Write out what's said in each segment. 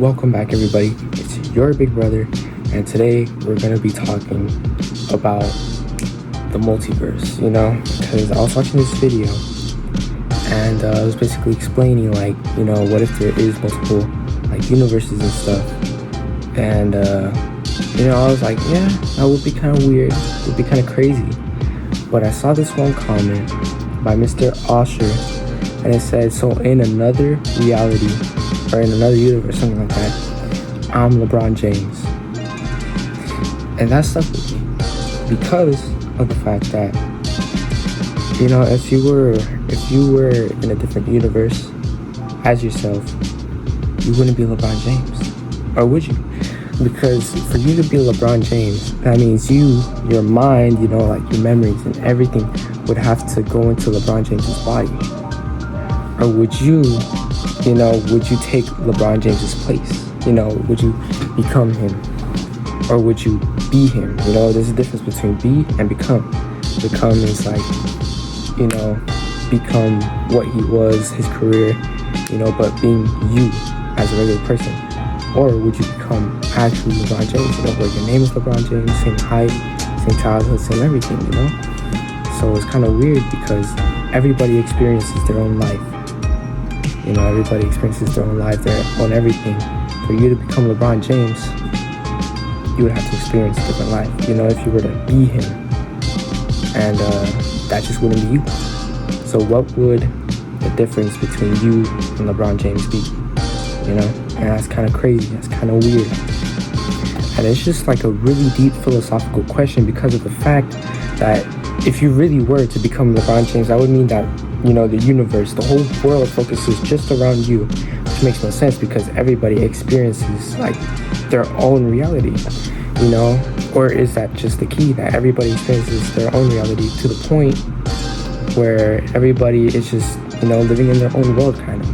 welcome back everybody. It's your big brother, and today we're going to be talking about the multiverse, because I was watching this video and I was basically explaining what if there is multiple universes and stuff, and I was like, yeah, that would be kind of weird, it would be kind of crazy. But I saw this one comment by Mr. Osher, and it said, so in another reality or in another universe, something like that, I'm LeBron James. And that stuck with me because of the fact that, if you were in a different universe as yourself, you wouldn't be LeBron James, or would you? Because for you to be LeBron James, that means your mind, your memories and everything would have to go into LeBron James's body. Or would you take LeBron James's place? Would you become him? Or would you be him? There's a difference between be and become. Become is become what he was, his career, but being you as a regular person. Or would you become actually LeBron James, where your name is LeBron James, same height, same childhood, same everything, So it's kind of weird because everybody experiences their own life. Everybody experiences their own life, their own everything. For you to become LeBron James, you would have to experience a different life, if you were to be him. And that just wouldn't be you. So what would the difference between you and LeBron James be? And that's kind of crazy, that's kind of weird. And it's just a really deep philosophical question because of the fact that if you really were to become LeBron James, that would mean that, the universe, the whole world focuses just around you, which makes no sense because everybody experiences their own reality, or is that just the key, that everybody experiences their own reality to the point where everybody is just, living in their own world kind of,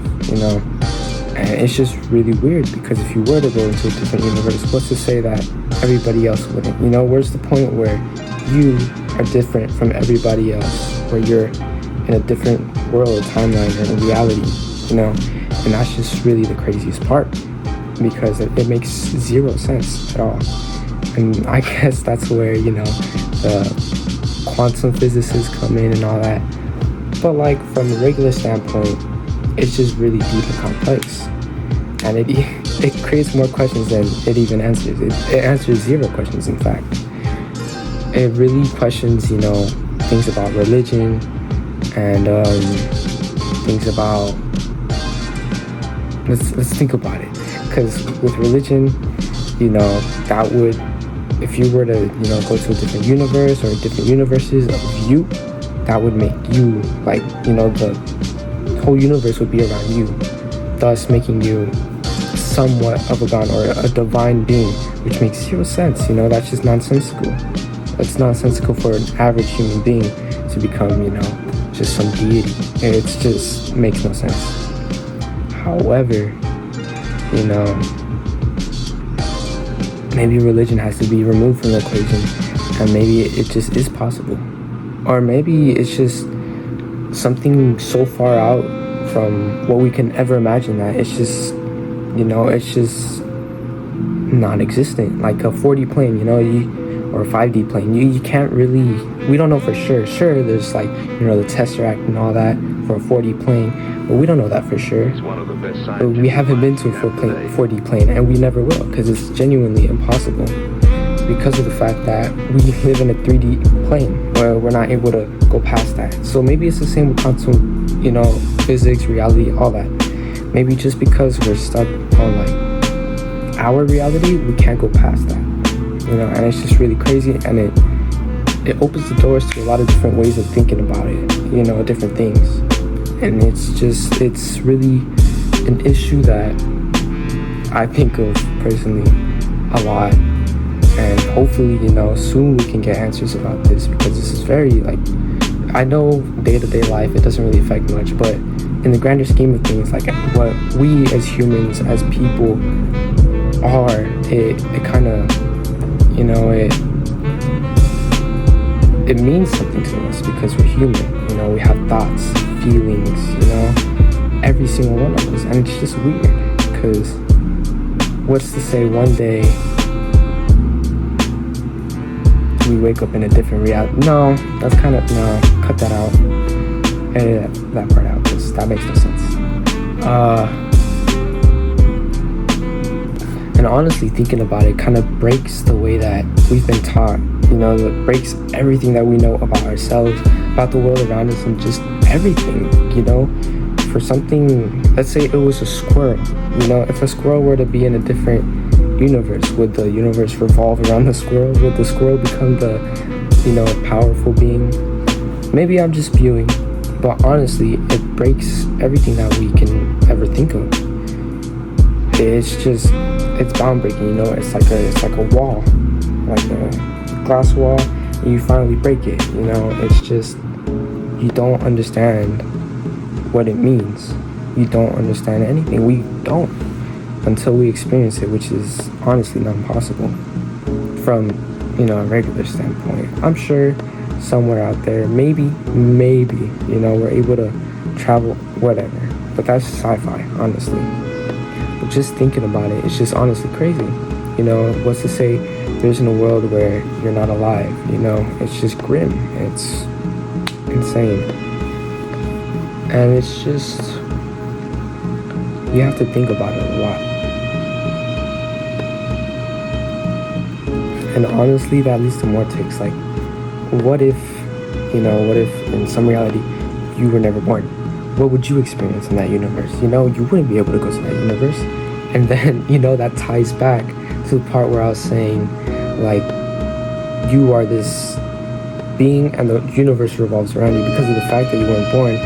And it's just really weird because if you were to go into a different universe, what's to say that everybody else wouldn't? Where's the point where you are different from everybody else, where you're in a different world, timeline, or reality, And that's just really the craziest part because it makes zero sense at all. And I guess that's where, the quantum physicists come in and all that. But from a regular standpoint, it's just really deep and complex, and it creates more questions than it even answers. It answers zero questions, in fact. It really questions, things about religion and things about. Let's think about it, because with religion, that would, if you were to, go to a different universe or different universes of you, that would make you the whole universe would be around you, thus making you somewhat of a god or a divine being, which makes zero sense. That's just nonsensical. It's nonsensical for an average human being to become, just some deity. It just makes no sense. However, maybe religion has to be removed from the equation, and maybe it just is possible. Or maybe it's just something so far out from what we can ever imagine that it's just, it's just non-existent, like a 4D plane, or a 5D plane. You can't really, we don't know for sure. Sure, there's the Tesseract and all that for a 4D plane, but we don't know that for sure. We haven't been to a 4D plane, and we never will, because it's genuinely impossible because of the fact that we live in a 3D plane where we're not able to go past that. So maybe it's the same with quantum, physics, reality, all that. Maybe just because we're stuck on our reality, we can't go past that. And it's just really crazy, and it opens the doors to a lot of different ways of thinking about it, different things. And it's really an issue that I think of personally a lot. And hopefully, soon we can get answers about this, because this is very, I know day-to-day life, it doesn't really affect much, but in the grander scheme of things, what we as humans, as people are, it kind of, it means something to us because we're human, we have thoughts, feelings, every single one of us, and it's just weird because what's to say one day we wake up in a different reality? No, that's kind of, no, cut that out. Edit that part out, because that makes no sense. And honestly, thinking about it kind of breaks the way that we've been taught. It breaks everything that we know about ourselves, about the world around us, and just everything. For something, let's say it was a squirrel. If a squirrel were to be in a different universe, would the universe revolve around the squirrel? Would the squirrel become the, powerful being? Maybe I'm just spewing, but honestly, it breaks everything that we can ever think of. It's bound breaking. It's like a wall, like a glass wall, and you finally break it. It's just, you don't understand what it means. You don't understand anything. We don't, until we experience it, which is honestly not possible from a regular standpoint. I'm sure somewhere out there, maybe we're able to travel, whatever, but that's sci-fi, honestly. But just thinking about it, it's just honestly crazy. What's to say there's in a world where you're not alive? It's just grim. It's insane. And it's just, you have to think about it a lot. And honestly, that leads to more takes. Like, what if in some reality you were never born? What would you experience in that universe? You wouldn't be able to go to that universe. And then, that ties back to the part where I was saying, like, you are this being and the universe revolves around you. Because of the fact that you weren't born,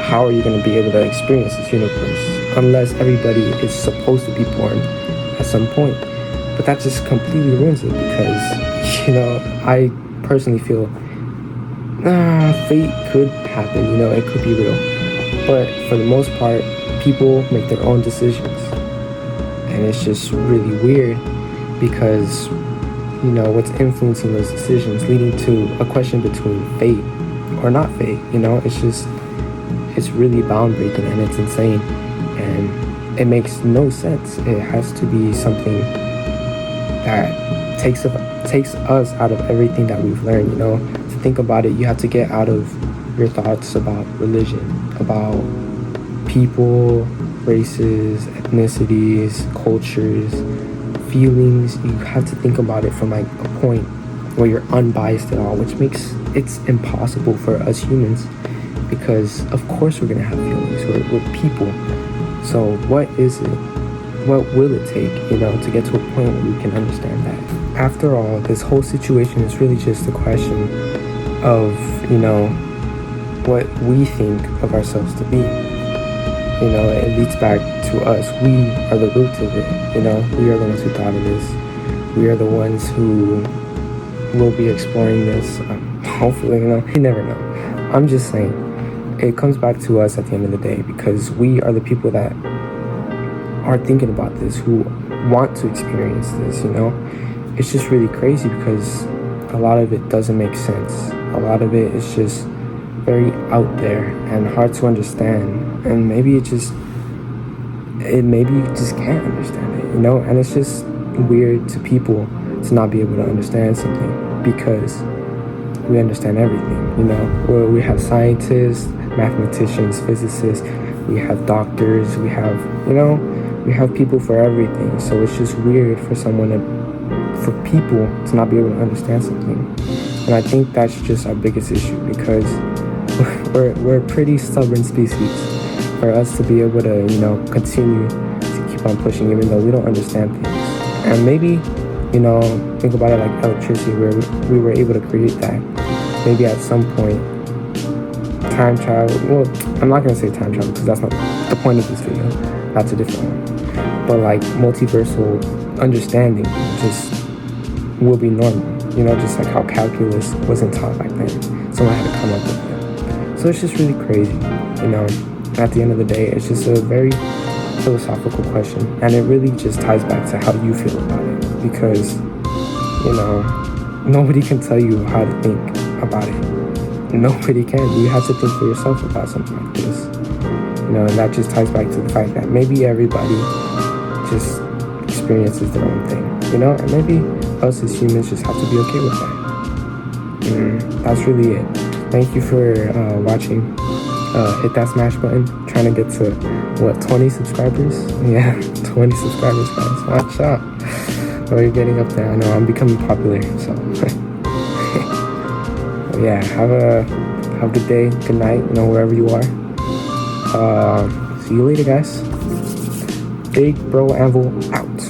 how are you going to be able to experience this universe? Unless everybody is supposed to be born at some point. But that just completely ruins it, because, I personally feel fate could happen, it could be real. But for the most part, people make their own decisions. And it's just really weird, because, what's influencing those decisions, leading to a question between fate or not fate. It's really bound breaking, and it's insane. And it makes no sense. It has to be something that takes us out of everything that we've learned. To think about it, you have to get out of your thoughts about religion, about people, races, ethnicities, cultures, feelings. You have to think about it from like a point where you're unbiased at all, which makes it's impossible for us humans, because of course we're gonna have feelings. We're people. So what is it? What will it take, to get to a point where we can understand that? After all, this whole situation is really just a question of, what we think of ourselves to be. It leads back to us. We are the root of it. We are the ones who thought of this. We are the ones who will be exploring this. Hopefully, you never know. I'm just saying, it comes back to us at the end of the day, because we are the people that are thinking about this, who want to experience this. It's just really crazy, because a lot of it doesn't make sense. A lot of it is just very out there and hard to understand, and maybe you just can't understand it, and it's just weird to people to not be able to understand something, because we understand everything. Where we have scientists, mathematicians, physicists, we have doctors, we have people for everything. So it's just weird for people to not be able to understand something. And I think that's just our biggest issue, because we're a pretty stubborn species. For us to be able to, continue to keep on pushing, even though we don't understand things. And maybe, think about it like electricity, where we were able to create that. Maybe at some point, time travel, well, I'm not going to say time travel, because that's not the point of this video. That's a different one. But like multiversal understanding just will be normal. Just like how calculus wasn't taught back then. Someone had to come up with it. So it's just really crazy, At the end of the day, it's just a very philosophical question. And it really just ties back to how you feel about it. Because, nobody can tell you how to think about it. Nobody can. You have to think for yourself about something like this. And that just ties back to the fact that maybe everybody just experience is their own thing, you know? And maybe us as humans just have to be okay with that. That's really it. Thank you for watching. Hit that smash button. Trying to get to, 20 subscribers? Yeah, 20 subscribers, guys. Watch out. Oh, you're getting up there. I know, I'm becoming popular, so. Yeah, have a good day, good night, wherever you are. See you later, guys. Big Bro Anvil out.